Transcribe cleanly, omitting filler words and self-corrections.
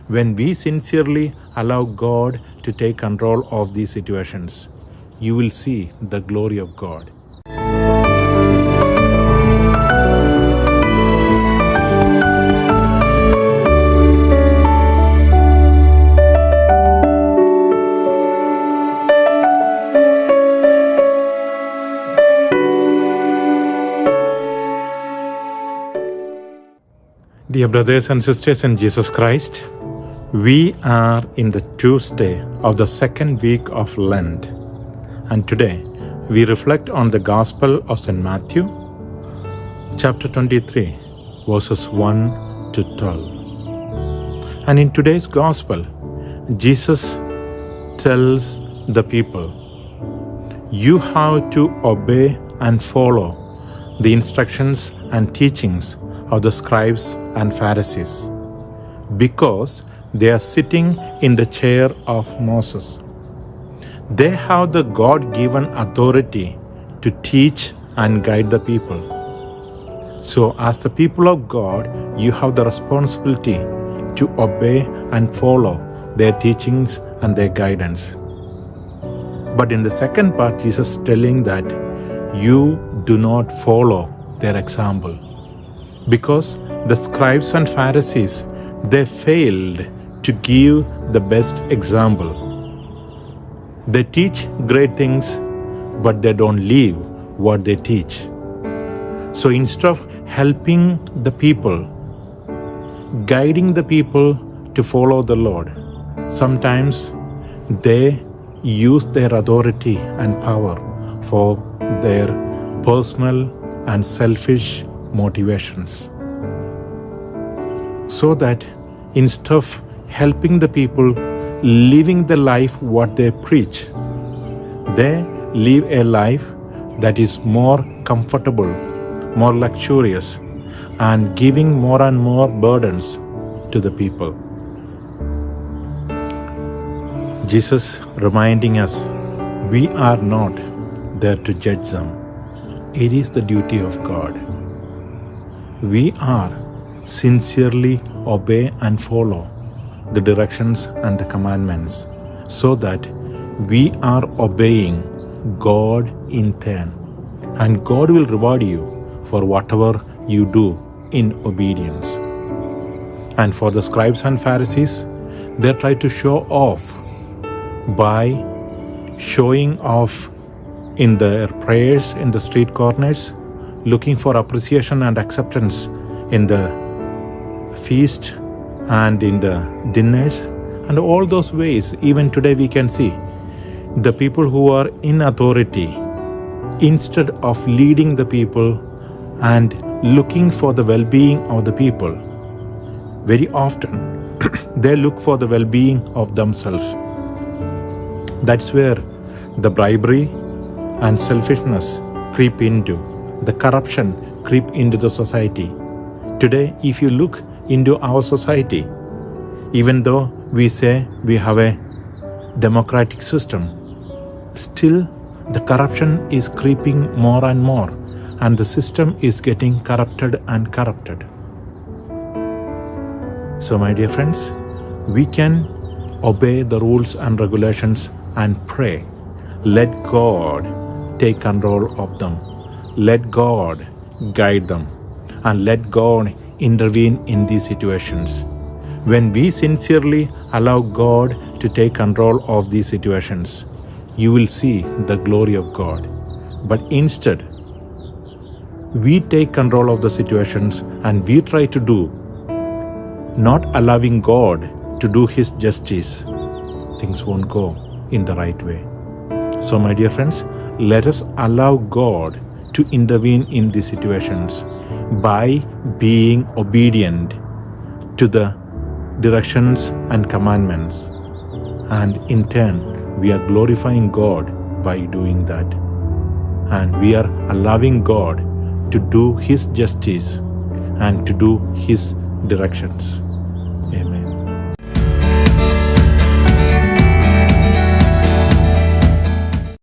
When we sincerely allow God to take control of these situations, you will see the glory of God. Dear brothers and sisters in Jesus Christ, we are in the Tuesday of the second week of Lent, and today we reflect on the Gospel of St. Matthew, chapter 23, verses 1 to 12. And in today's Gospel, Jesus tells the people, you have to obey and follow the instructions and teachings of the scribes and Pharisees, because they are sitting in the chair of Moses. They have the God-given authority to teach and guide the people. So as the people of God, you have the responsibility to obey and follow their teachings and their guidance. But in the second part, Jesus is telling that you do not follow their example, because the scribes and Pharisees, they failed to give the best example. They teach great things, but they don't live what they teach. So instead of helping the people, guiding the people to follow the Lord, sometimes they use their authority and power for their personal and selfish motivations. So that instead of helping the people living the life what they preach, they live a life that is more comfortable, more luxurious, and giving more and more burdens to the people. Jesus reminding us, we are not there to judge them. It is the duty of God. We are sincerely obey and follow the directions and the commandments, so that we are obeying God in turn, and God will reward you for whatever you do in obedience. And for the scribes and Pharisees, they try to show off by showing off in their prayers in the street corners, looking for appreciation and acceptance in the feast and in the dinners, and all those ways. Even today we can see the people who are in authority, instead of leading the people and looking for the well-being of the people, very often they look for the well-being of themselves. That's where the bribery and selfishness creep into, the corruption creep into the society. Today, if you look into our society, even though we say we have a democratic system, still the corruption is creeping more and more, and the system is getting corrupted and corrupted. So my dear friends, we can obey the rules and regulations and pray. Let God take control of them. Let God guide them, and let God intervene in these situations. When we sincerely allow God to take control of these situations, you will see the glory of God. But instead, we take control of the situations and we try to do, not allowing God to do His justice, things won't go in the right way. So my dear friends, let us allow God to intervene in these situations by being obedient to the directions and commandments. And in turn, we are glorifying God by doing that. And we are allowing God to do His justice and to do His directions. Amen.